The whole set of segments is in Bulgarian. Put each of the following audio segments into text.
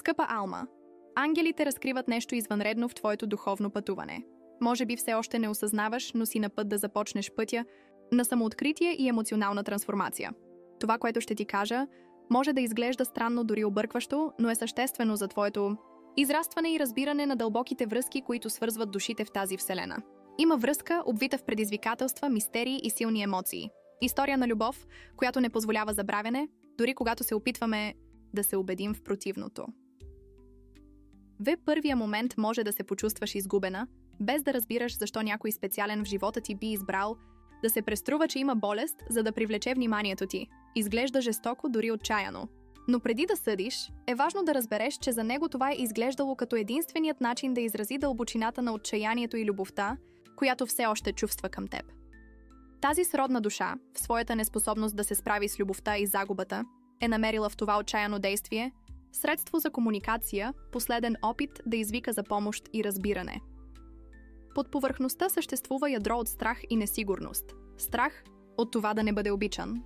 Скъпа Алма, ангелите разкриват нещо извънредно в твоето духовно пътуване. Може би все още не осъзнаваш, но си на път да започнеш пътя на самооткритие и емоционална трансформация. Това, което ще ти кажа, може да изглежда странно, дори объркващо, но е съществено за твоето израстване и разбиране на дълбоките връзки, които свързват душите в тази вселена. Има връзка, обвита в предизвикателства, мистерии и силни емоции. История на любов, която не позволява забравяне, дори когато се опитваме да се убедим в противното. В първия момент може да се почувстваш изгубена, без да разбираш защо някой специален в живота ти би избрал да се преструва, че има болест, за да привлече вниманието ти. Изглежда жестоко, дори отчаяно. Но преди да съдиш, е важно да разбереш, че за него това е изглеждало като единственият начин да изрази дълбочината на отчаянието и любовта, която все още чувства към теб. Тази сродна душа, в своята неспособност да се справи с любовта и загубата, е намерила в това отчаяно действие средство за комуникация, последен опит да извика за помощ и разбиране. Под повърхността съществува ядро от страх и несигурност. Страх от това да не бъде обичан.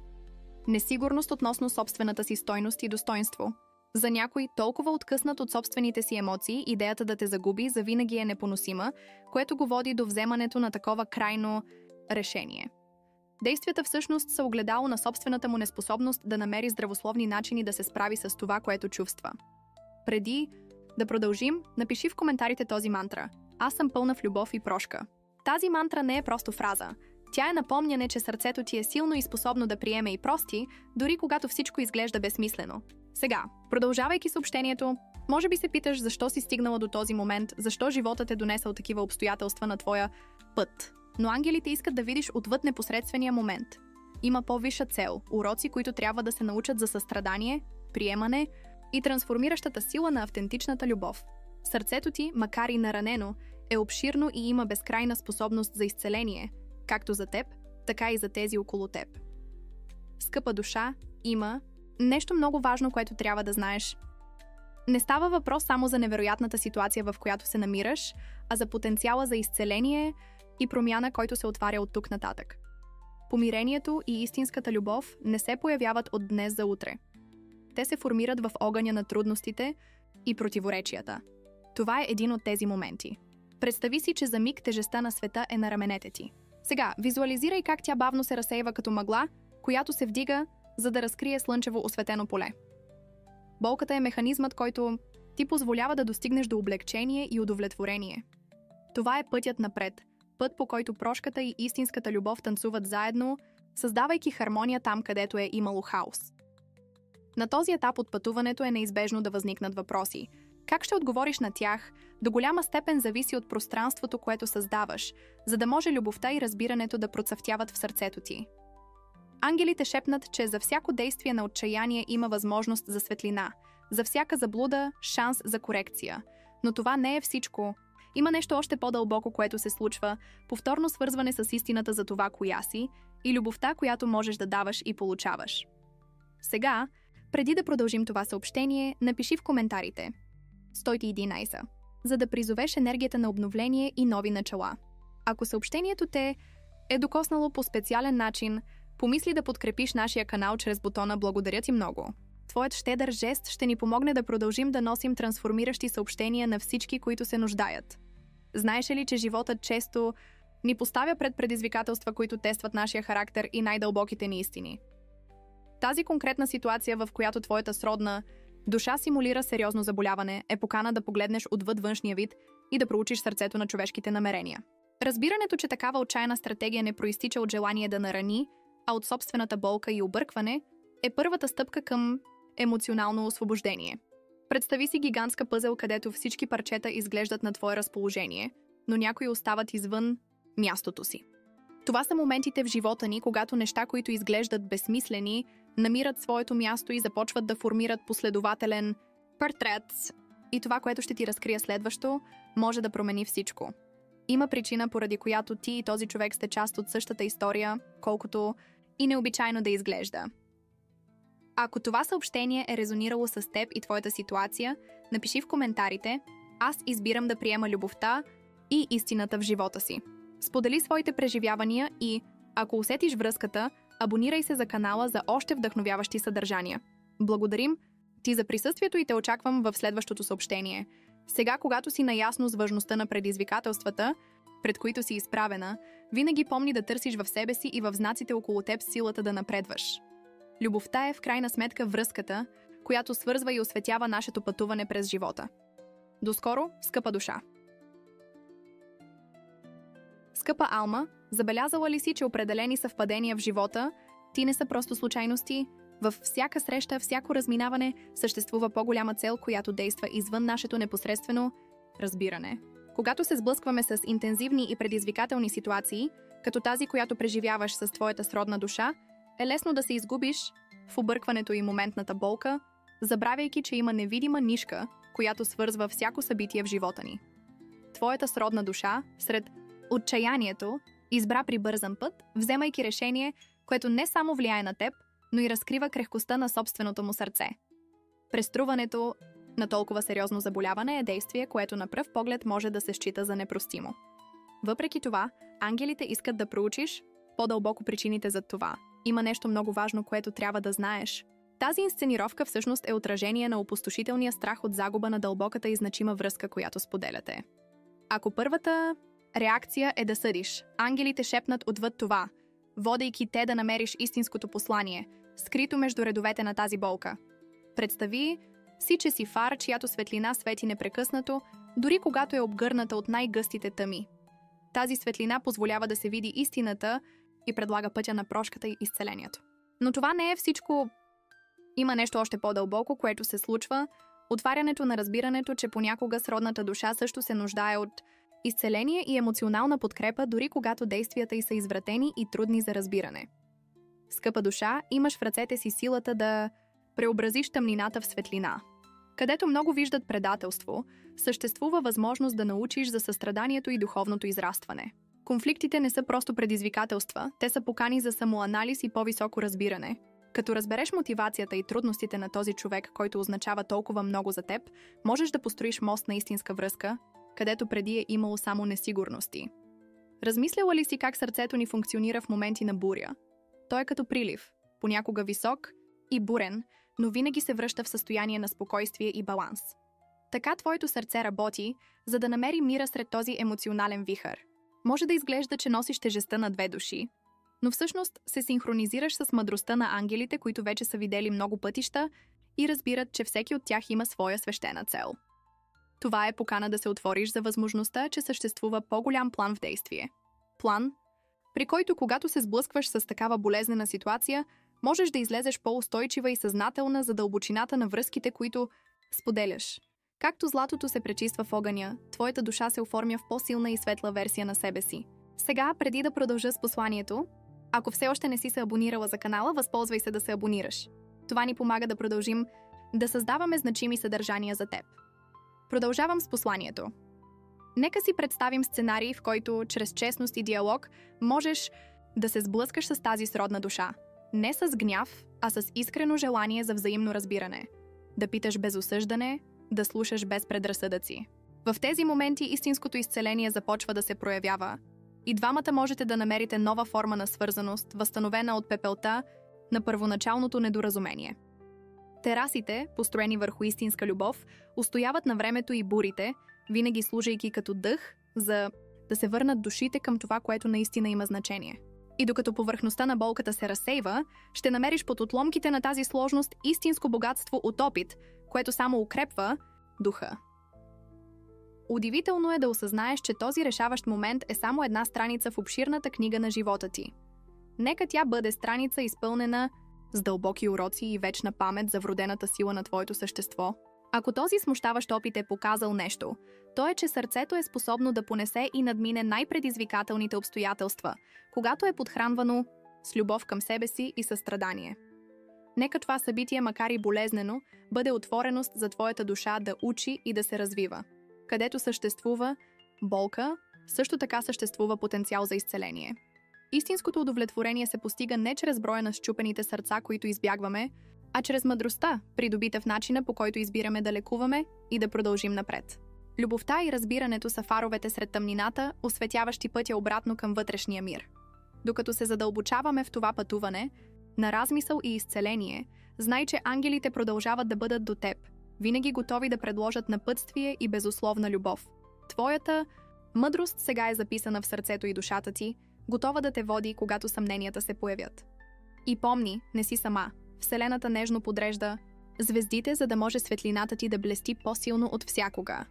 Несигурност относно собствената си стойност и достоинство. За някой, толкова откъснат от собствените си емоции, идеята да те загуби завинаги е непоносима, което го води до вземането на такова крайно решение. Действията всъщност са огледало на собствената му неспособност да намери здравословни начини да се справи с това, което чувства. Преди да продължим, напиши в коментарите този мантра: "Аз съм пълна в любов и прошка." Тази мантра не е просто фраза. Тя е напомняне, че сърцето ти е силно и способно да приеме и прости, дори когато всичко изглежда безсмислено. Сега, продължавайки съобщението, може би се питаш защо си стигнала до този момент, защо животът е донесъл такива обстоятелства на твоя път. Но ангелите искат да видиш отвъд непосредствения момент. Има по-висша цел, уроци, които трябва да се научат за състрадание, приемане и трансформиращата сила на автентичната любов. Сърцето ти, макар и наранено, е обширно и има безкрайна способност за изцеление, както за теб, така и за тези около теб. Скъпа душа, има нещо много важно, което трябва да знаеш. Не става въпрос само за невероятната ситуация, в която се намираш, а за потенциала за изцеление и промяна, който се отваря от тук нататък. Помирението и истинската любов не се появяват от днес за утре. Те се формират в огъня на трудностите и противоречията. Това е един от тези моменти. Представи си, че за миг тежестта на света е на раменете ти. Сега, визуализирай как тя бавно се разсейва като мъгла, която се вдига, за да разкрие слънчево осветено поле. Болката е механизмът, който ти позволява да достигнеш до облегчение и удовлетворение. Това е пътят напред, път, по който прошката и истинската любов танцуват заедно, създавайки хармония там, където е имало хаос. На този етап от пътуването е неизбежно да възникнат въпроси. Как ще отговориш на тях, до голяма степен зависи от пространството, което създаваш, за да може любовта и разбирането да процъфтяват в сърцето ти. Ангелите шепнат, че за всяко действие на отчаяние има възможност за светлина, за всяка заблуда – шанс за корекция. Но това не е всичко. Има нещо още по-дълбоко, което се случва, повторно свързване с истината за това, коя си, и любовта, която можеш да даваш и получаваш. Сега, преди да продължим това съобщение, напиши в коментарите 111, за да призовеш енергията на обновление и нови начала. Ако съобщението те е докоснало по специален начин, помисли да подкрепиш нашия канал чрез бутона "Благодаря ти много". Твоят щедър жест ще ни помогне да продължим да носим трансформиращи съобщения на всички, които се нуждаят. Знаеш ли, че животът често ни поставя пред предизвикателства, които тестват нашия характер и най-дълбоките ни истини? Тази конкретна ситуация, в която твоята сродна душа симулира сериозно заболяване, е покана да погледнеш отвъд външния вид и да проучиш сърцето на човешките намерения. Разбирането, че такава отчаяна стратегия не проистича от желание да нарани, а от собствената болка и объркване, е първата стъпка към емоционално освобождение. Представи си гигантска пъзел, където всички парчета изглеждат на твое разположение, но някои остават извън мястото си. Това са моментите в живота ни, когато неща, които изглеждат безсмислени, намират своето място и започват да формират последователен портрет. И това, което ще ти разкрия следващо, може да промени всичко. Има причина, поради която ти и този човек сте част от същата история, колкото и необичайно да изглежда. Ако това съобщение е резонирало с теб и твоята ситуация, напиши в коментарите: "Аз избирам да приема любовта и истината в живота си". Сподели своите преживявания и, ако усетиш връзката, абонирай се за канала за още вдъхновяващи съдържания. Благодарим ти за присъствието и те очаквам в следващото съобщение. Сега, когато си наясно с важността на предизвикателствата, пред които си изправена, винаги помни да търсиш в себе си и в знаците около теб силата да напредваш. Любовта е в крайна сметка връзката, която свързва и осветява нашето пътуване през живота. До скоро, скъпа душа! Скъпа Алма, забелязала ли си, че определени съвпадения в живота ти не са просто случайности? Във всяка среща, всяко разминаване съществува по-голяма цел, която действа извън нашето непосредствено разбиране. Когато се сблъскваме с интензивни и предизвикателни ситуации, като тази, която преживяваш с твоята сродна душа, е лесно да се изгубиш в объркването и моментната болка, забравяйки, че има невидима нишка, която свързва всяко събитие в живота ни. Твоята сродна душа, сред отчаянието, избра прибързан път, вземайки решение, което не само влияе на теб, но и разкрива крехкостта на собственото му сърце. Преструването на толкова сериозно заболяване е действие, което на пръв поглед може да се счита за непростимо. Въпреки това, ангелите искат да проучиш по-дълбоко причините за това. Има нещо много важно, което трябва да знаеш. Тази инсценировка всъщност е отражение на опустошителния страх от загуба на дълбоката и значима връзка, която споделяте. Ако първата реакция е да съдиш, ангелите шепнат отвъд това, водейки те да намериш истинското послание, скрито между редовете на тази болка. Представи си, че си фар, чиято светлина свети непрекъснато, дори когато е обгърната от най-гъстите тъми. Тази светлина позволява да се види истината и предлага пътя на прошката и изцелението. Но това не е всичко. Има нещо още по-дълбоко, което се случва. Отварянето на разбирането, че понякога сродната душа също се нуждае от изцеление и емоционална подкрепа, дори когато действията й са извратени и трудни за разбиране. Скъпа душа, имаш в ръцете си силата да преобразиш тъмнината в светлина. Където много виждат предателство, съществува възможност да научиш за състраданието и духовното израстване. Конфликтите не са просто предизвикателства, те са покани за самоанализ и по-високо разбиране. Като разбереш мотивацията и трудностите на този човек, който означава толкова много за теб, можеш да построиш мост на истинска връзка, където преди е имало само несигурности. Размисляла ли си как сърцето ни функционира в моменти на буря? Той е като прилив, понякога висок и бурен, но винаги се връща в състояние на спокойствие и баланс. Така твоето сърце работи, за да намери мира сред този емоционален вихър. Може да изглежда, че носиш тежестта на две души, но всъщност се синхронизираш с мъдростта на ангелите, които вече са видели много пътища и разбират, че всеки от тях има своя свещена цел. Това е покана да се отвориш за възможността, че съществува по-голям план в действие. План, при който когато се сблъскваш с такава болезнена ситуация, можеш да излезеш по-устойчива и съзнателна за дълбочината на връзките, които споделяш. Както златото се пречиства в огъня, твоята душа се оформя в по-силна и светла версия на себе си. Сега, преди да продължа с посланието, ако все още не си се абонирала за канала, възползвай се да се абонираш. Това ни помага да продължим да създаваме значими съдържания за теб. Продължавам с посланието. Нека си представим сценарий, в който чрез честност и диалог можеш да се сблъскаш с тази сродна душа. Не с гняв, а с искрено желание за взаимно разбиране. Да питаш без осъждане, да слушаш без предразсъдъци. В тези моменти истинското изцеление започва да се проявява. И двамата можете да намерите нова форма на свързаност, възстановена от пепелта на първоначалното недоразумение. Терасите, построени върху истинска любов, устояват на времето и бурите, винаги служейки като дъх, за да се върнат душите към това, което наистина има значение. И докато повърхността на болката се разсейва, ще намериш под отломките на тази сложност истинско богатство от опит, което само укрепва духа. Удивително е да осъзнаеш, че този решаващ момент е само една страница в обширната книга на живота ти. Нека тя бъде страница, изпълнена с дълбоки уроци и вечна памет за вродената сила на твоето същество. Ако този смущаващ опит е показал нещо, то е, че сърцето е способно да понесе и надмине най-предизвикателните обстоятелства, когато е подхранвано с любов към себе си и състрадание. Нека това събитие, макар и болезнено, бъде отвореност за твоята душа да учи и да се развива. Където съществува болка, също така съществува потенциал за изцеление. Истинското удовлетворение се постига не чрез броя на счупените сърца, които избягваме, а чрез мъдростта, придобита в начина, по който избираме да лекуваме и да продължим напред. Любовта и разбирането са фаровете сред тъмнината, осветяващи пътя обратно към вътрешния мир. Докато се задълбочаваме в това пътуване, на размисъл и изцеление, Знай, че ангелите продължават да бъдат до теб, винаги готови да предложат напътствие и безусловна любов. Твоята мъдрост сега е записана в сърцето и душата ти, готова да те води, когато съмненията се появят. И помни, не си сама. Вселената нежно подрежда звездите, за да може светлината ти да блести по-силно от всякога.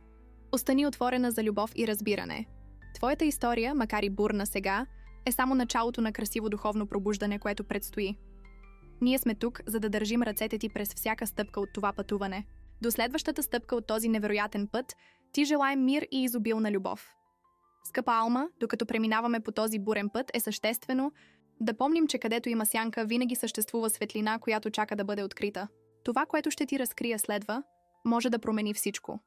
Остани отворена за любов и разбиране. Твоята история, макар и бурна сега, е само началото на красиво духовно пробуждане, което предстои. Ние сме тук, за да държим ръцете ти през всяка стъпка от това пътуване. До следващата стъпка от този невероятен път, ти желаем мир и изобилна любов. Скъпа Алма, докато преминаваме по този бурен път, е съществено да помним, че където има сянка, винаги съществува светлина, която чака да бъде открита. Това, което ще ти разкрия следва, може да промени всичко.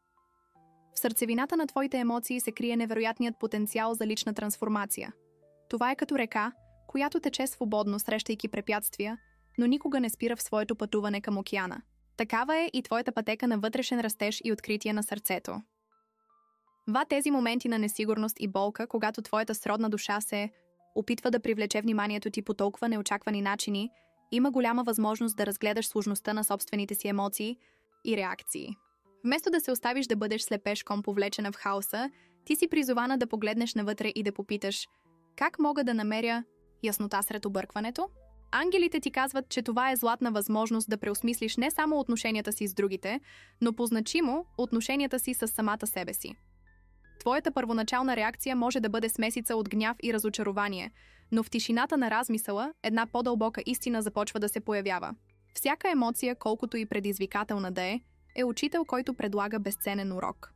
В сърцевината на твоите емоции се крие невероятният потенциал за лична трансформация. Това е като река, която тече свободно, срещайки препятствия, но никога не спира в своето пътуване към океана. Такава е и твоята пътека на вътрешен растеж и откритие на сърцето. Тези моменти на несигурност и болка, когато твоята сродна душа се опитва да привлече вниманието ти по толкова неочаквани начини, има голяма възможност да разгледаш сложността на собствените си емоции и реакции. Вместо да се оставиш да бъдеш слепешком повлечена в хаоса, ти си призована да погледнеш навътре и да попиташ: как мога да намеря яснота сред объркването? Ангелите ти казват, че това е златна възможност да преосмислиш не само отношенията си с другите, но по-значимо отношенията си с самата себе си. Твоята първоначална реакция може да бъде смесица от гняв и разочарование, но в тишината на размисъла една по-дълбока истина започва да се появява. Всяка емоция, колкото и предизвикателна да е учител, който предлага безценен урок.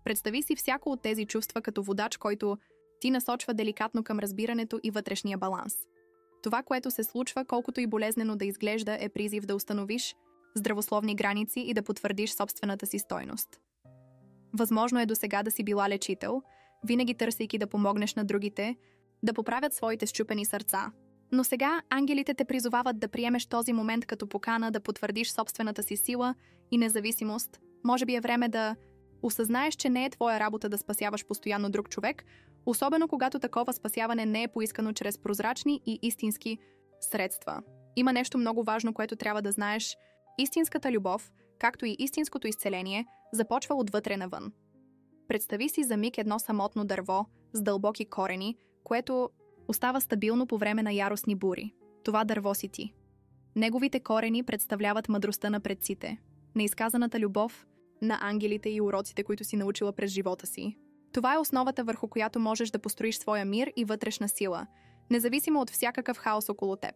Представи си всяко от тези чувства като водач, който ти насочва деликатно към разбирането и вътрешния баланс. Това, което се случва, колкото и болезнено да изглежда, е призив да установиш здравословни граници и да потвърдиш собствената си стойност. Възможно е досега да си била лечител, винаги търсейки да помогнеш на другите, да поправят своите счупени сърца. Но сега ангелите те призовават да приемеш този момент като покана да потвърдиш собствената си сила и независимост. Може би е време да осъзнаеш, че не е твоя работа да спасяваш постоянно друг човек, особено когато такова спасяване не е поискано чрез прозрачни и истински средства. Има нещо много важно, което трябва да знаеш. Истинската любов, както и истинското изцеление, започва отвътре навън. Представи си за миг едно самотно дърво с дълбоки корени, което остава стабилно по време на яростни бури. Това дърво си ти. Неговите корени представляват мъдростта на предците, неизказаната любов на ангелите и уроците, които си научила през живота си. Това е основата, върху която можеш да построиш своя мир и вътрешна сила, независимо от всякакъв хаос около теб.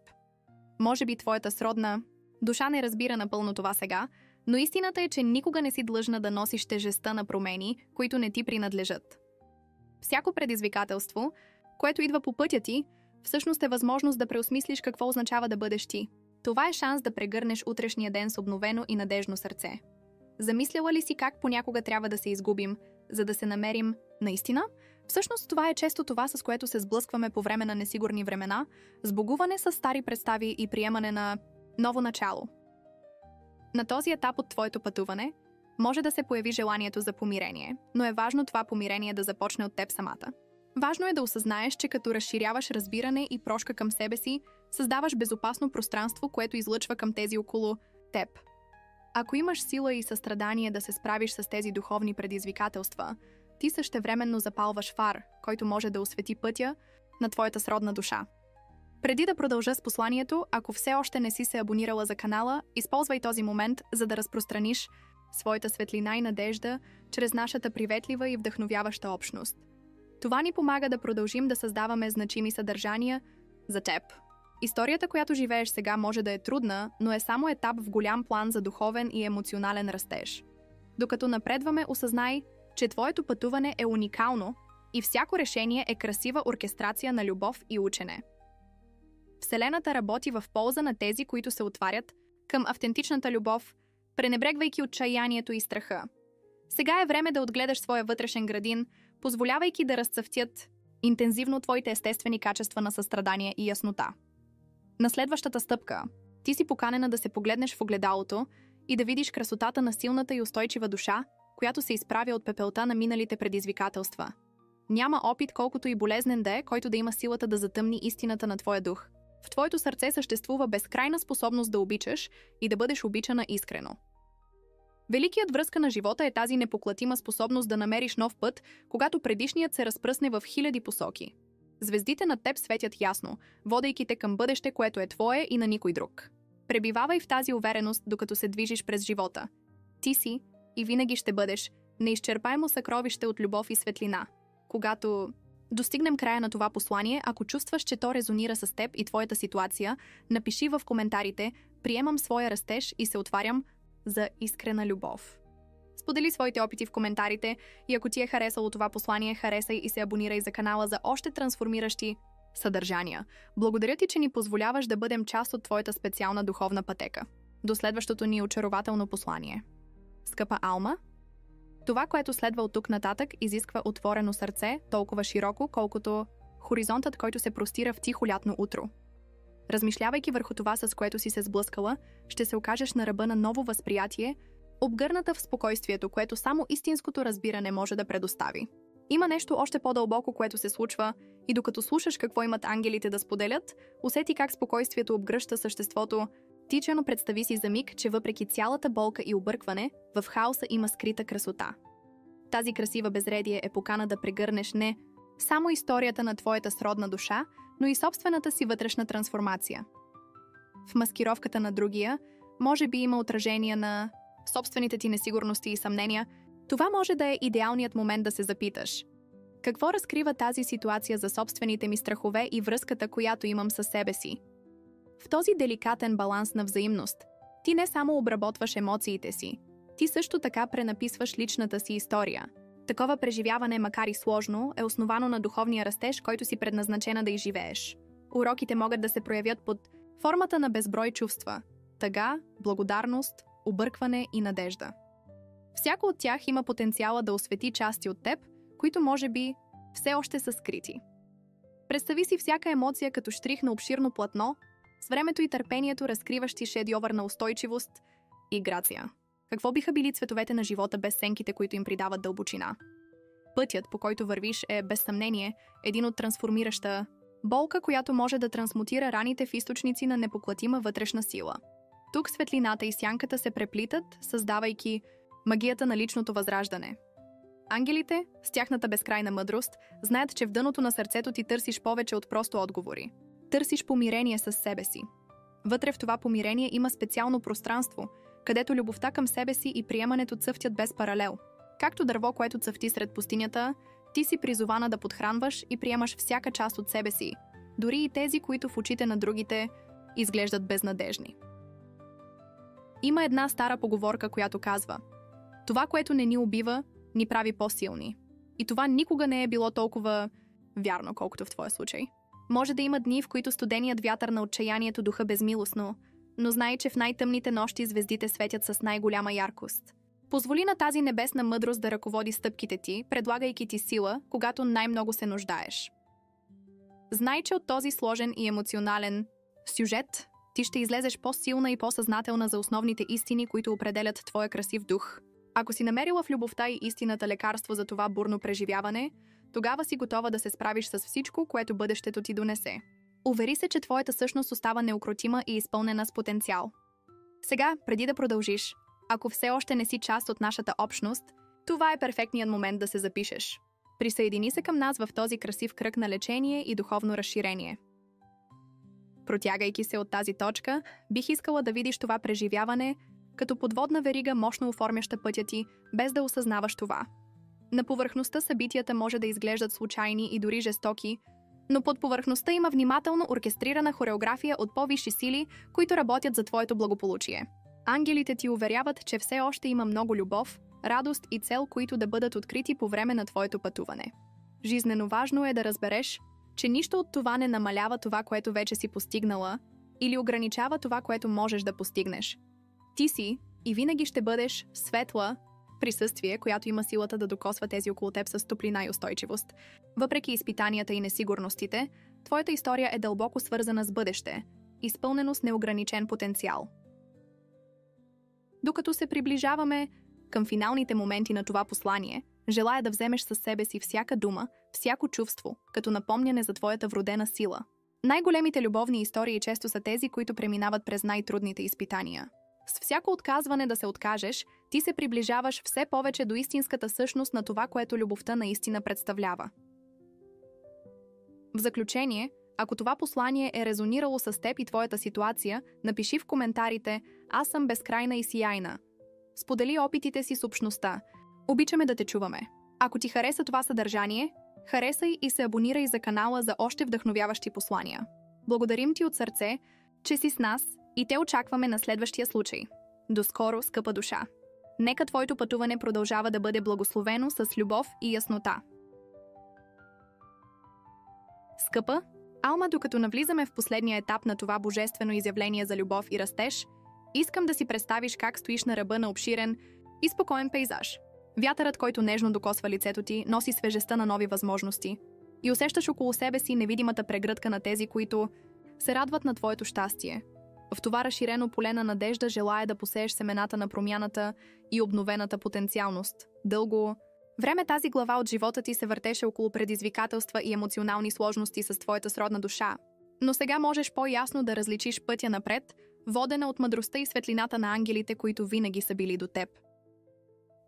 Може би твоята сродна душа не разбира напълно това сега, но истината е, че никога не си длъжна да носиш тежестта на промени, които не ти принадлежат. Всяко предизвикателство, което идва по пътя ти, всъщност е възможност да преосмислиш какво означава да бъдеш ти. Това е шанс да прегърнеш утрешния ден с обновено и надежно сърце. Замисляла ли си как понякога трябва да се изгубим, за да се намерим наистина? Всъщност това е често това, с което се сблъскваме по време на несигурни времена, сбогуване с стари представи и приемане на ново начало. На този етап от твоето пътуване може да се появи желанието за помирение, но е важно това помирение да започне от теб самата. Важно е да осъзнаеш, че като разширяваш разбиране и прошка към себе си, създаваш безопасно пространство, което излъчва към тези около теб. Ако имаш сила и състрадание да се справиш с тези духовни предизвикателства, ти същевременно запалваш фар, който може да освети пътя на твоята сродна душа. Преди да продължа с посланието, ако все още не си се абонирала за канала, използвай този момент, за да разпространиш своята светлина и надежда чрез нашата приветлива и вдъхновяваща общност. Това ни помага да продължим да създаваме значими съдържания за теб. Историята, която живееш сега, може да е трудна, но е само етап в голям план за духовен и емоционален растеж. Докато напредваме, осъзнай, че твоето пътуване е уникално и всяко решение е красива оркестрация на любов и учене. Вселената работи в полза на тези, които се отварят към автентичната любов, пренебрегвайки отчаянието и страха. Сега е време да отгледаш своя вътрешен градин, позволявайки да разцъфтят интензивно твоите естествени качества на състрадание и яснота. На следващата стъпка, ти си поканена да се погледнеш в огледалото и да видиш красотата на силната и устойчива душа, която се изправя от пепелта на миналите предизвикателства. Няма опит, колкото и болезнен да е, който да има силата да затъмни истината на твоя дух. В твоето сърце съществува безкрайна способност да обичаш и да бъдеш обичана искрено. Великият връзка на живота е тази непоклатима способност да намериш нов път, когато предишният се разпръсне в хиляди посоки. Звездите над теб светят ясно, водейки те към бъдеще, което е твое и на никой друг. Пребивавай в тази увереност, докато се движиш през живота. Ти си и винаги ще бъдеш неизчерпаемо съкровище от любов и светлина. Когато достигнем края на това послание, ако чувстваш, че то резонира с теб и твоята ситуация, напиши в коментарите «Приемам своя растеж и се отварям за искрена любов». Сподели своите опити в коментарите и ако ти е харесало това послание, харесай и се абонирай за канала за още трансформиращи съдържания. Благодаря ти, че ни позволяваш да бъдем част от твоята специална духовна пътека. До следващото ни очарователно послание. Скъпа Алма, това, което следва от тук нататък, изисква отворено сърце, толкова широко, колкото хоризонтът, който се простира в тихо лятно утро. Размишлявайки върху това, с което си се сблъскала, ще се окажеш на ръба на ново възприятие, обгърната в спокойствието, което само истинското разбиране може да предостави. Има нещо още по-дълбоко, което се случва, и докато слушаш какво имат ангелите да споделят, усети как спокойствието обгръща съществото. Тичано представи си за миг, че въпреки цялата болка и объркване, в хаоса има скрита красота. Тази красива безредие е покана да прегърнеш не само историята на твоята сродна душа, но и собствената си вътрешна трансформация. В маскировката на другия може би има отражение на собствените ти несигурности и съмнения. Това може да е идеалният момент да се запиташ: какво разкрива тази ситуация за собствените ми страхове и връзката, която имам със себе си? В този деликатен баланс на взаимност, ти не само обработваш емоциите си, ти също така пренаписваш личната си история. Такова преживяване, макар и сложно, е основано на духовния растеж, който си предназначена да изживееш. Уроките могат да се проявят под формата на безброй чувства – тъга, благодарност, объркване и надежда. Всяко от тях има потенциала да освети части от теб, които може би все още са скрити. Представи си всяка емоция като щрих на обширно платно, с времето и търпението разкриващи шедьовър на устойчивост и грация. Какво биха били цветовете на живота без сенките, които им придават дълбочина? Пътят, по който вървиш, е без съмнение един от трансформираща болка, която може да трансмутира раните в източници на непоклатима вътрешна сила. Тук светлината и сянката се преплитат, създавайки магията на личното възраждане. Ангелите, с тяхната безкрайна мъдрост, знаят, че в дъното на сърцето ти търсиш повече от просто отговори. Търсиш помирение с себе си. Вътре в това помирение има специално пространство, където любовта към себе си и приемането цъфтят без паралел. Както дърво, което цъфти сред пустинята, ти си призована да подхранваш и приемаш всяка част от себе си, дори и тези, които в очите на другите изглеждат безнадежни. Има една стара поговорка, която казва: това, което не ни убива, ни прави по-силни. И това никога не е било толкова вярно, колкото в твоя случай. Може да има дни, в които студеният вятър на отчаянието духа безмилостно, но знай, че в най-тъмните нощи звездите светят с най-голяма яркост. Позволи на тази небесна мъдрост да ръководи стъпките ти, предлагайки ти сила, когато най-много се нуждаеш. Знай, че от този сложен и емоционален сюжет ти ще излезеш по-силна и по-съзнателна за основните истини, които определят твоя красив дух. Ако си намерила в любовта и истината лекарство за това бурно преживяване, тогава си готова да се справиш с всичко, което бъдещето ти донесе. Увери се, че твоята същност остава неукротима и изпълнена с потенциал. Сега, преди да продължиш, ако все още не си част от нашата общност, това е перфектният момент да се запишеш. Присъедини се към нас в този красив кръг на лечение и духовно разширение. Протягайки се от тази точка, бих искала да видиш това преживяване като подводна верига, мощно оформяща пътя ти, без да осъзнаваш това. На повърхността събитията може да изглеждат случайни и дори жестоки, но под повърхността има внимателно оркестрирана хореография от по-висши сили, които работят за твоето благополучие. Ангелите ти уверяват, че все още има много любов, радост и цел, които да бъдат открити по време на твоето пътуване. Жизнено важно е да разбереш, че нищо от това не намалява това, което вече си постигнала, или ограничава това, което можеш да постигнеш. Ти си и винаги ще бъдеш светла присъствие, която има силата да докосва тези около теб с топлина и устойчивост. Въпреки изпитанията и несигурностите, твоята история е дълбоко свързана с бъдеще, изпълнено с неограничен потенциал. Докато се приближаваме към финалните моменти на това послание, желая да вземеш със себе си всяка дума, всяко чувство, като напомняне за твоята вродена сила. Най-големите любовни истории често са тези, които преминават през най-трудните изпитания. С всяко отказване да се откажеш, ти се приближаваш все повече до истинската същност на това, което любовта наистина представлява. В заключение, ако това послание е резонирало с теб и твоята ситуация, напиши в коментарите «Аз съм безкрайна и сияйна». Сподели опитите си с общността. Обичаме да те чуваме. Ако ти хареса това съдържание, харесай и се абонирай за канала за още вдъхновяващи послания. Благодарим ти от сърце, че си с нас и те очакваме на следващия случай. До скоро, скъпа душа! Нека твоето пътуване продължава да бъде благословено с любов и яснота. Скъпа Алма, докато навлизаме в последния етап на това божествено изявление за любов и растеж, искам да си представиш как стоиш на ръба на обширен и спокоен пейзаж. Вятърът, който нежно докосва лицето ти, носи свежестта на нови възможности и усещаш около себе си невидимата прегръдка на тези, които се радват на твоето щастие. В това разширено поле на надежда желая да посееш семената на промяната и обновената потенциалност. Дълго време тази глава от живота ти се въртеше около предизвикателства и емоционални сложности с твоята сродна душа. Но сега можеш по-ясно да различиш пътя напред, водена от мъдростта и светлината на ангелите, които винаги са били до теб.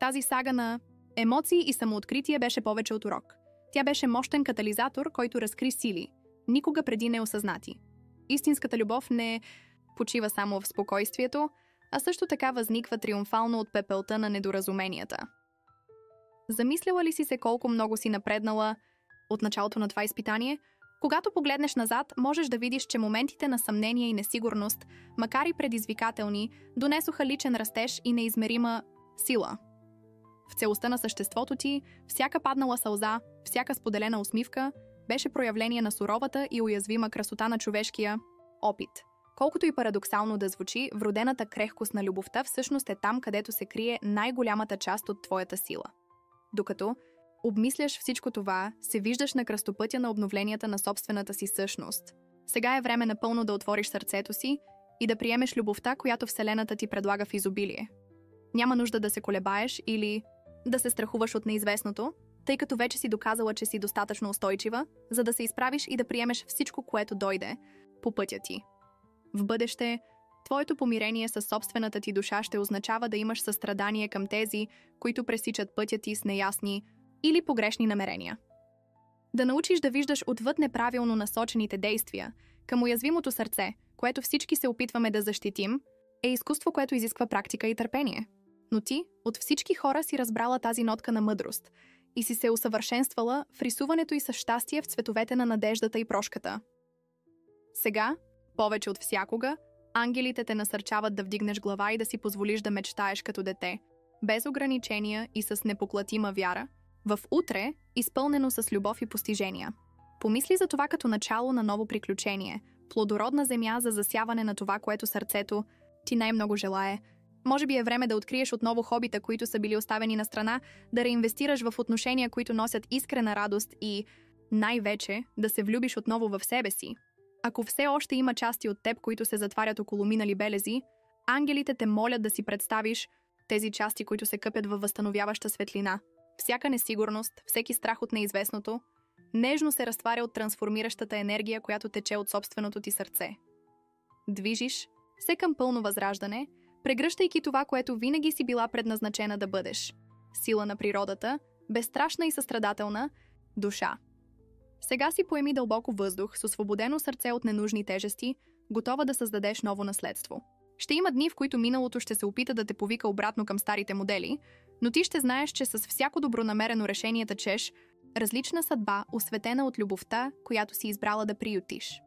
Тази сага на емоции и самооткритие беше повече от урок. Тя беше мощен катализатор, който разкри сили, никога преди неосъзнати. Истинската любов не почива само в спокойствието, а също така възниква триумфално от пепелта на недоразуменията. Замисляла ли си се колко много си напреднала от началото на това изпитание? Когато погледнеш назад, можеш да видиш, че моментите на съмнение и несигурност, макар и предизвикателни, донесоха личен растеж и неизмерима сила. В целостта на съществото ти, всяка паднала сълза, всяка споделена усмивка беше проявление на суровата и уязвима красота на човешкия опит. Колкото и парадоксално да звучи, вродената крехкост на любовта всъщност е там, където се крие най-голямата част от твоята сила. Докато обмисляш всичко това, се виждаш на кръстопътя на обновленията на собствената си същност. Сега е време напълно да отвориш сърцето си и да приемеш любовта, която Вселената ти предлага в изобилие. Няма нужда да се колебаеш или да се страхуваш от неизвестното, тъй като вече си доказала, че си достатъчно устойчива, за да се изправиш и да приемеш всичко, което дойде по пътя ти. В бъдеще, твоето помирение със собствената ти душа ще означава да имаш състрадание към тези, които пресичат пътя ти с неясни или погрешни намерения. Да научиш да виждаш отвъд неправилно насочените действия към уязвимото сърце, което всички се опитваме да защитим, е изкуство, което изисква практика и търпение. Но ти от всички хора си разбрала тази нотка на мъдрост и си се усъвършенствала в рисуването и със щастие в цветовете на надеждата и прошката. Сега, повече от всякога, ангелите те насърчават да вдигнеш глава и да си позволиш да мечтаеш като дете, без ограничения и с непоклатима вяра, в утре, изпълнено с любов и постижения. Помисли за това като начало на ново приключение, плодородна земя за засяване на това, което сърцето ти най-много желае. Може би е време да откриеш отново хобита, които са били оставени на страна, да реинвестираш в отношения, които носят искрена радост и, най-вече, да се влюбиш отново в себе си. Ако все още има части от теб, които се затварят около минали белези, ангелите те молят да си представиш тези части, които се къпят във възстановяваща светлина. Всяка несигурност, всеки страх от неизвестното, нежно се разтваря от трансформиращата енергия, която тече от собственото ти сърце. Движиш се към пълно възраждане, прегръщайки това, което винаги си била предназначена да бъдеш. Сила на природата, безстрашна и състрадателна душа. Сега си поеми дълбоко въздух с освободено сърце от ненужни тежести, готова да създадеш ново наследство. Ще има дни, в които миналото ще се опита да те повика обратно към старите модели, но ти ще знаеш, че с всяко добронамерено решение тъчеш различна съдба, осветена от любовта, която си избрала да приютиш.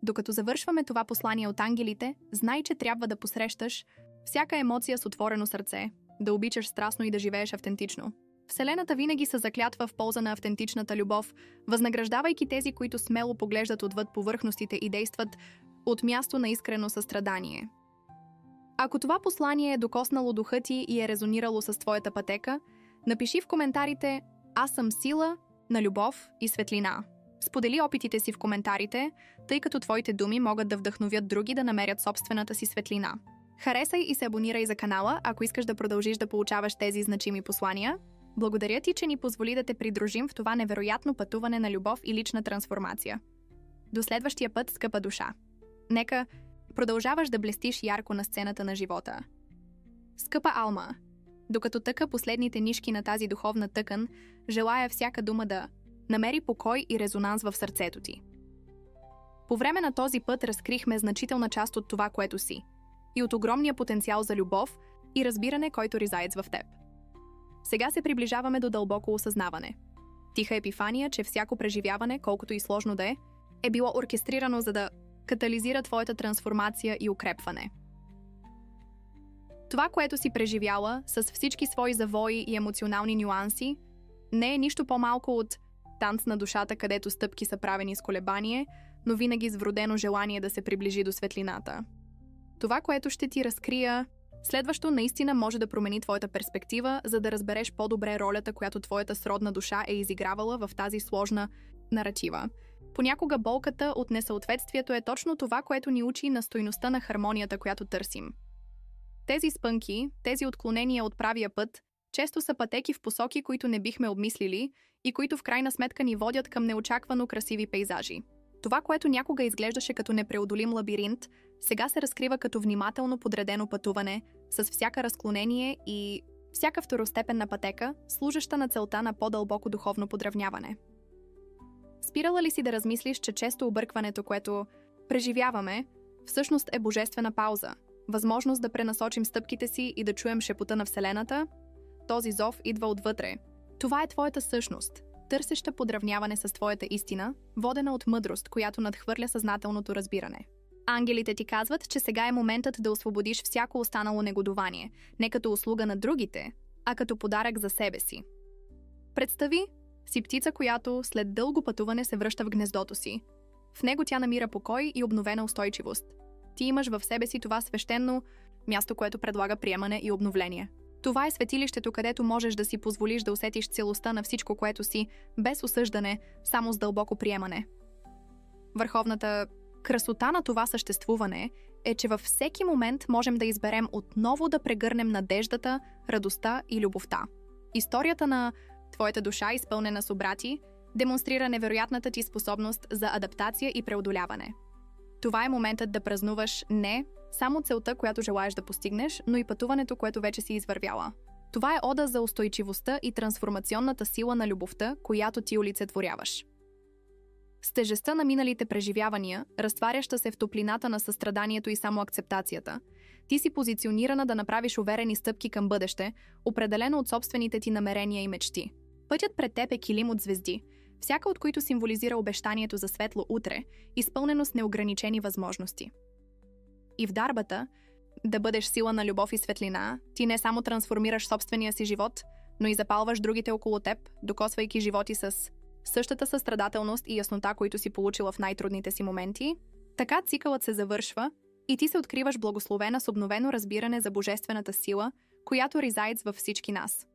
Докато завършваме това послание от ангелите, знай, че трябва да посрещаш всяка емоция с отворено сърце, да обичаш страстно и да живееш автентично. Вселената винаги се заклятва в полза на автентичната любов, възнаграждавайки тези, които смело поглеждат отвъд повърхностите и действат от място на искрено състрадание. Ако това послание е докоснало духа ти и е резонирало с твоята пътека, напиши в коментарите «Аз съм сила на любов и светлина». Сподели опитите си в коментарите, тъй като твоите думи могат да вдъхновят други да намерят собствената си светлина. Харесай и се абонирай за канала, ако искаш да продължиш да получаваш тези значими послания. Благодаря ти, че ни позволи да те придружим в това невероятно пътуване на любов и лична трансформация. До следващия път, скъпа душа. Нека продължаваш да блестиш ярко на сцената на живота. Скъпа Алма, докато тъка последните нишки на тази духовна тъкан, желая всяка дума да намери покой и резонанс в сърцето ти. По време на този път разкрихме значителна част от това, което си, и от огромния потенциал за любов и разбиране, който резайдс в теб. Сега се приближаваме до дълбоко осъзнаване. Тиха епифания, че всяко преживяване, колкото и сложно да е било оркестрирано, за да катализира твоята трансформация и укрепване. Това, което си преживяла, с всички свои завои и емоционални нюанси, не е нищо по-малко от танц на душата, където стъпки са правени с колебание, но винаги с вродено желание да се приближи до светлината. Това, което ще ти разкрия следващо, наистина може да промени твоята перспектива, за да разбереш по-добре ролята, която твоята сродна душа е изигравала в тази сложна наратива. Понякога болката от несъответствието е точно това, което ни учи на стойността на хармонията, която търсим. Тези спънки, тези отклонения от правия път, често са пътеки в посоки, които не бихме обмислили и които в крайна сметка ни водят към неочаквано красиви пейзажи. Това, което някога изглеждаше като непреодолим лабиринт, сега се разкрива като внимателно подредено пътуване, с всяка разклонение и всяка второстепенна пътека, служеща на целта на по-дълбоко духовно подравняване. Спирала ли си да размислиш, че често объркването, което преживяваме, всъщност е божествена пауза, възможност да пренасочим стъпките си и да чуем шепота на Вселената? Този зов идва отвътре. Това е твоята същност, търсеща подравняване с твоята истина, водена от мъдрост, която надхвърля съзнателното разбиране. Ангелите ти казват, че сега е моментът да освободиш всяко останало негодование, не като услуга на другите, а като подарък за себе си. Представи си птица, която след дълго пътуване се връща в гнездото си. В него тя намира покой и обновена устойчивост. Ти имаш в себе си това свещено място, което предлага приемане и обновление. Това е светилището, където можеш да си позволиш да усетиш целостта на всичко, което си, без осъждане, само с дълбоко приемане. Върховната красота на това съществуване е, че във всеки момент можем да изберем отново да прегърнем надеждата, радостта и любовта. Историята на твоята душа, изпълнена с обрати, демонстрира невероятната ти способност за адаптация и преодоляване. Това е моментът да празнуваш не само целта, която желаеш да постигнеш, но и пътуването, което вече си извървяла. Това е ода за устойчивостта и трансформационната сила на любовта, която ти олицетворяваш. С тежестта на миналите преживявания, разтваряща се в топлината на състраданието и самоакцептацията, ти си позиционирана да направиш уверени стъпки към бъдеще, определено от собствените ти намерения и мечти. Пътят пред теб е килим от звезди, всяка от които символизира обещанието за светло утре, изпълнено с неограничени възможности. И в дарбата, да бъдеш сила на любов и светлина, ти не само трансформираш собствения си живот, но и запалваш другите около теб, докосвайки животи с същата състрадателност и яснота, които си получила в най-трудните си моменти. Така цикълът се завършва и ти се откриваш благословена с обновено разбиране за божествената сила, която резайдс във всички нас.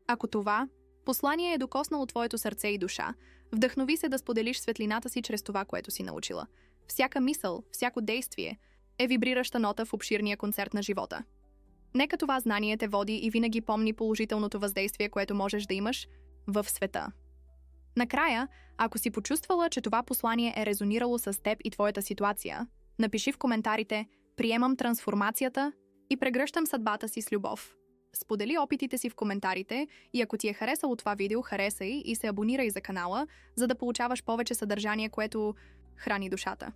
Ако това послание е докоснало твоето сърце и душа, вдъхнови се да споделиш светлината си чрез това, което си научила. Всяка мисъл, всяко действие е вибрираща нота в обширния концерт на живота. Нека това знание те води и винаги помни положителното въздействие, което можеш да имаш в света. Накрая, ако си почувствала, че това послание е резонирало с теб и твоята ситуация, напиши в коментарите «Приемам трансформацията» и прегръщам съдбата си с любов. Сподели опитите си в коментарите и ако ти е харесало това видео, харесай и се абонирай за канала, за да получаваш повече съдържание, което храни душата.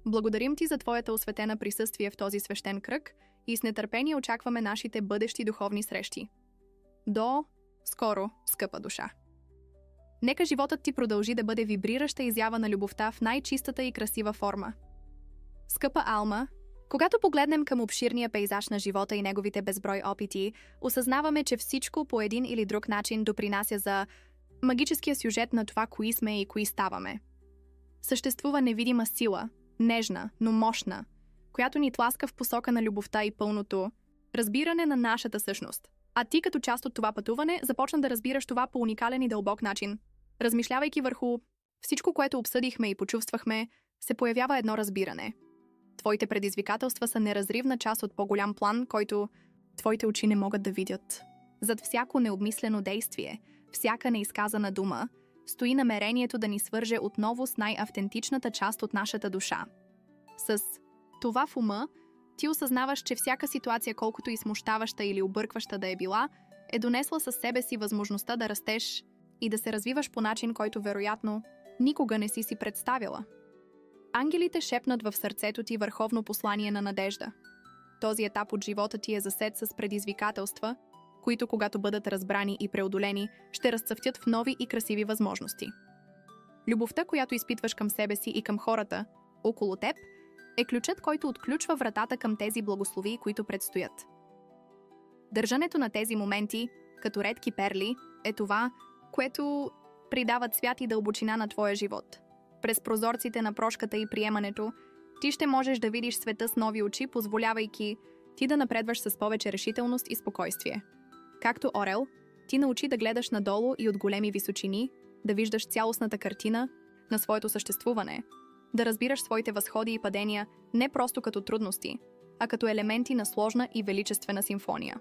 Благодарим ти за твоята осветена присъствие в този свещен кръг и с нетърпение очакваме нашите бъдещи духовни срещи. До скоро, скъпа душа! Нека животът ти продължи да бъде вибрираща изява на любовта в най-чистата и красива форма. Скъпа Алма, когато погледнем към обширния пейзаж на живота и неговите безброй опити, осъзнаваме, че всичко по един или друг начин допринася за магическия сюжет на това, кои сме и кои ставаме. Съществува невидима сила, нежна, но мощна, която ни тласка в посока на любовта и пълното разбиране на нашата същност. А ти като част от това пътуване започна да разбираш това по уникален и дълбок начин. Размишлявайки върху всичко, което обсъдихме и почувствахме, се появява едно разбиране. Твоите предизвикателства са неразривна част от по-голям план, който твоите очи не могат да видят. Зад всяко необмислено действие, всяка неизказана дума, стои намерението да ни свърже отново с най-автентичната част от нашата душа. С това в ума, ти осъзнаваш, че всяка ситуация, колкото и смущаваща или объркваща да е била, е донесла със себе си възможността да растеш и да се развиваш по начин, който вероятно никога не си представила. Ангелите шепнат в сърцето ти върховно послание на надежда. Този етап от живота ти е засет с предизвикателства, които, когато бъдат разбрани и преодолени, ще разцъфтят в нови и красиви възможности. Любовта, която изпитваш към себе си и към хората около теб, е ключът, който отключва вратата към тези благословии, които предстоят. Държането на тези моменти, като редки перли, е това, което придава цвят и дълбочина на твоя живот. През прозорците на прошката и приемането, ти ще можеш да видиш света с нови очи, позволявайки ти да напредваш с повече решителност и спокойствие. Както орел, ти научи да гледаш надолу и от големи височини, да виждаш цялостната картина на своето съществуване, да разбираш своите възходи и падения не просто като трудности, а като елементи на сложна и величествена симфония.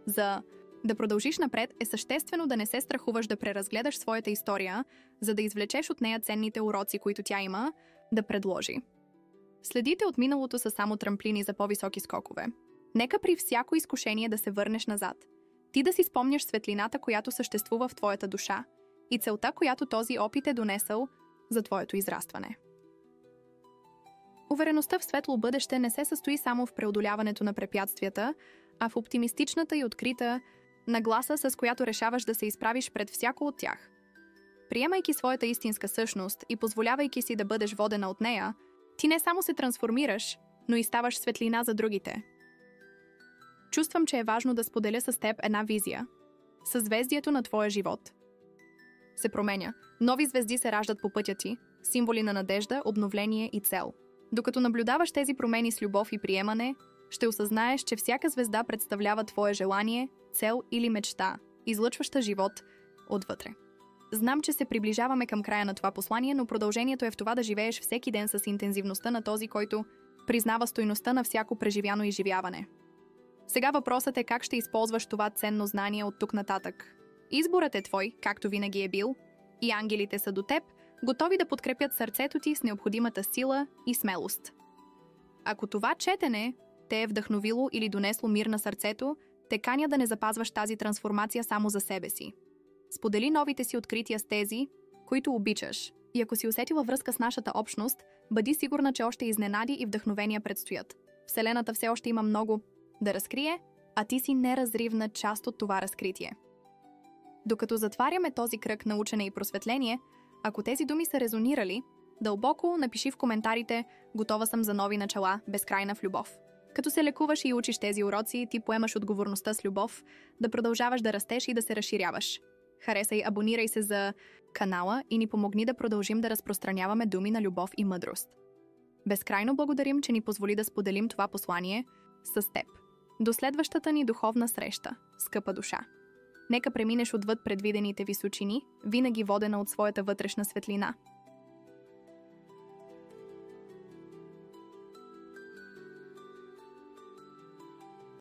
За да продължиш напред е съществено да не се страхуваш да преразгледаш своята история, за да извлечеш от нея ценните уроци, които тя има да предложи. Следите от миналото са само трамплини за по-високи скокове. Нека при всяко изкушение да се върнеш назад. Ти да си спомняш светлината, която съществува в твоята душа и целта, която този опит е донесъл за твоето израстване. Увереността в светло бъдеще не се състои само в преодоляването на препятствията, а в оптимистичната и открита нагласа, с която решаваш да се изправиш пред всяко от тях. Приемайки своята истинска същност и позволявайки си да бъдеш водена от нея, ти не само се трансформираш, но и ставаш светлина за другите. Чувствам, че е важно да споделя с теб една визия. Съзвездието на твоя живот се променя. Нови звезди се раждат по пътя ти, символи на надежда, обновление и цел. Докато наблюдаваш тези промени с любов и приемане, ще осъзнаеш, че всяка звезда представлява твое желание, цел или мечта, излъчваща живот отвътре. Знам, че се приближаваме към края на това послание, но продължението е в това да живееш всеки ден с интензивността на този, който признава стойността на всяко преживяно изживяване. Сега въпросът е как ще използваш това ценно знание от тук нататък. Изборът е твой, както винаги е бил, и ангелите са до теб, готови да подкрепят сърцето ти с необходимата сила и смелост. Ако това четене те е вдъхновило или донесло мир на сърцето, те каня да не запазваш тази трансформация само за себе си. Сподели новите си открития с тези, които обичаш. И ако си усетила връзка с нашата общност, бъди сигурна, че още изненади и вдъхновения предстоят. Вселената все още има много да разкрие, а ти си неразривна част от това разкритие. Докато затваряме този кръг на учене и просветление, ако тези думи са резонирали, дълбоко напиши в коментарите «Готова съм за нови начала, безкрайна в любов». Като се лекуваш и учиш тези уроци, ти поемаш отговорността с любов да продължаваш да растеш и да се разширяваш. Харесай, абонирай се за канала и ни помогни да продължим да разпространяваме думи на любов и мъдрост. Безкрайно благодарим, че ни позволи да споделим това послание с теб. До следващата ни духовна среща, скъпа душа. Нека преминеш отвъд предвидените височини, винаги водена от своята вътрешна светлина.